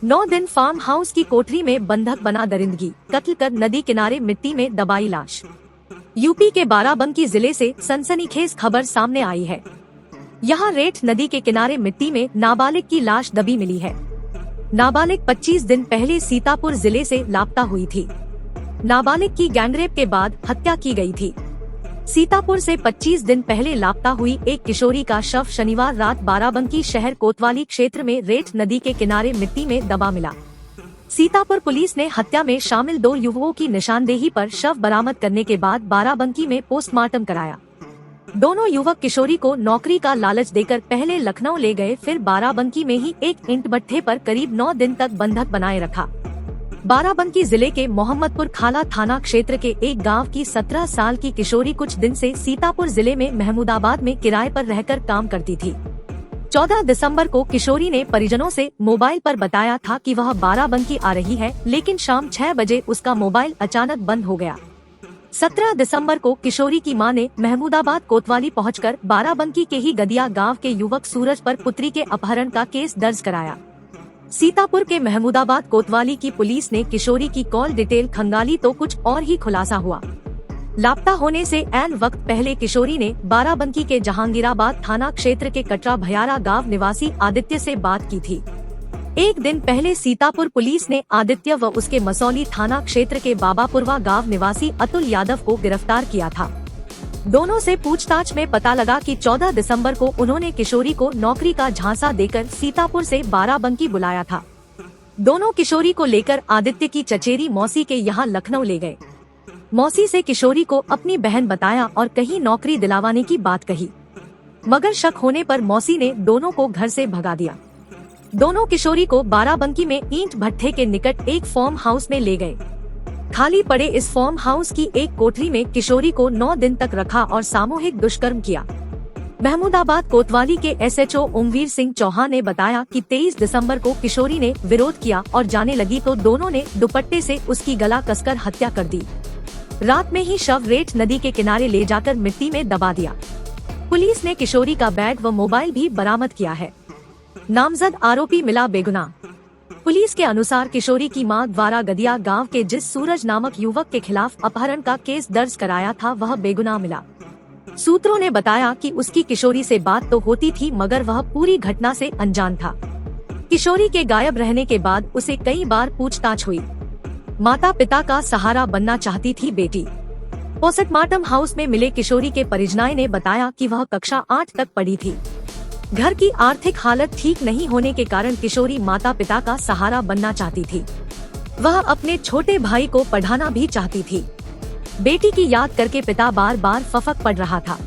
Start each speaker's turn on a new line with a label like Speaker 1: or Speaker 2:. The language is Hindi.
Speaker 1: 9 दिन फार्म हाउस की कोठरी में बंधक बना दरिंदगी, कत्ल कर नदी किनारे मिट्टी में दबाई लाश। यूपी के बाराबंकी जिले से सनसनीखेज खबर सामने आई है। यहाँ रेठ नदी के किनारे मिट्टी में नाबालिग की लाश दबी मिली है। नाबालिग 25 दिन पहले सीतापुर जिले से लापता हुई थी। नाबालिग की गैंगरेप के बाद हत्या की गई थी। सीतापुर से 25 दिन पहले लापता हुई एक किशोरी का शव शनिवार रात बाराबंकी शहर कोतवाली क्षेत्र में रेठ नदी के किनारे मिट्टी में दबा मिला। सीतापुर पुलिस ने हत्या में शामिल 2 युवकों की निशानदेही पर शव बरामद करने के बाद बाराबंकी में पोस्टमार्टम कराया। दोनों युवक किशोरी को नौकरी का लालच देकर पहले लखनऊ ले गए, फिर बाराबंकी में ही एक ईंट भट्ठे पर करीब 9 दिन तक बंधक बनाए रखा। बाराबंकी जिले के मोहम्मदपुर खाला थाना क्षेत्र के एक गांव की 17 साल की किशोरी कुछ दिन से सीतापुर जिले में महमूदाबाद में किराए पर रहकर काम करती थी। 14 दिसंबर को किशोरी ने परिजनों से मोबाइल पर बताया था कि वह बाराबंकी आ रही है, लेकिन शाम 6 बजे उसका मोबाइल अचानक बंद हो गया। 17 दिसंबर को किशोरी की मां ने महमूदाबाद कोतवाली पहुंचकर बाराबंकी के ही गदिया गांव के युवक सूरज पर पुत्री के अपहरण का केस दर्ज कराया। सीतापुर के महमूदाबाद कोतवाली की पुलिस ने किशोरी की कॉल डिटेल खंगाली तो कुछ और ही खुलासा हुआ। लापता होने से ऐन वक्त पहले किशोरी ने बाराबंकी के जहांगीराबाद थाना क्षेत्र के कटरा भयारा गांव निवासी आदित्य से बात की थी। एक दिन पहले सीतापुर पुलिस ने आदित्य व उसके मसौली थाना क्षेत्र के बाबापुरवा गांव निवासी अतुल यादव को गिरफ्तार किया था। दोनों से पूछताछ में पता लगा कि 14 दिसंबर को उन्होंने किशोरी को नौकरी का झांसा देकर सीतापुर से बाराबंकी बुलाया था। दोनों किशोरी को लेकर आदित्य की चचेरी मौसी के यहाँ लखनऊ ले गए। मौसी से किशोरी को अपनी बहन बताया और कहीं नौकरी दिलावाने की बात कही, मगर शक होने पर मौसी ने दोनों को घर से भगा दिया। दोनों किशोरी को बाराबंकी में ईंट भट्ठे के निकट एक फार्म हाउस में ले गए। खाली पड़े इस फार्म हाउस की एक कोठरी में किशोरी को 9 दिन तक रखा और सामूहिक दुष्कर्म किया। महमूदाबाद कोतवाली के SHO ओमवीर सिंह चौहान ने बताया कि 23 दिसंबर को किशोरी ने विरोध किया और जाने लगी तो दोनों ने दुपट्टे से उसकी गला कसकर हत्या कर दी। रात में ही शव रेठ नदी के किनारे ले जाकर मिट्टी में दबा दिया। पुलिस ने किशोरी का बैग व मोबाइल भी बरामद किया है। नामजद आरोपी मिला बेगुनाह। पुलिस के अनुसार किशोरी की मां द्वारा गदिया गांव के जिस सूरज नामक युवक के खिलाफ अपहरण का केस दर्ज कराया था वह बेगुनाह मिला। सूत्रों ने बताया कि उसकी किशोरी से बात तो होती थी, मगर वह पूरी घटना से अनजान था। किशोरी के गायब रहने के बाद उसे कई बार पूछताछ हुई। माता पिता का सहारा बनना चाहती थी बेटी। पोस्टमार्टम हाउस में मिले किशोरी के परिजनों ने बताया कि वह कक्षा 8 तक पढ़ी थी। घर की आर्थिक हालत ठीक नहीं होने के कारण किशोरी माता पिता का सहारा बनना चाहती थी। वह अपने छोटे भाई को पढ़ाना भी चाहती थी। बेटी की याद करके पिता बार बार फफक पड़ रहा था।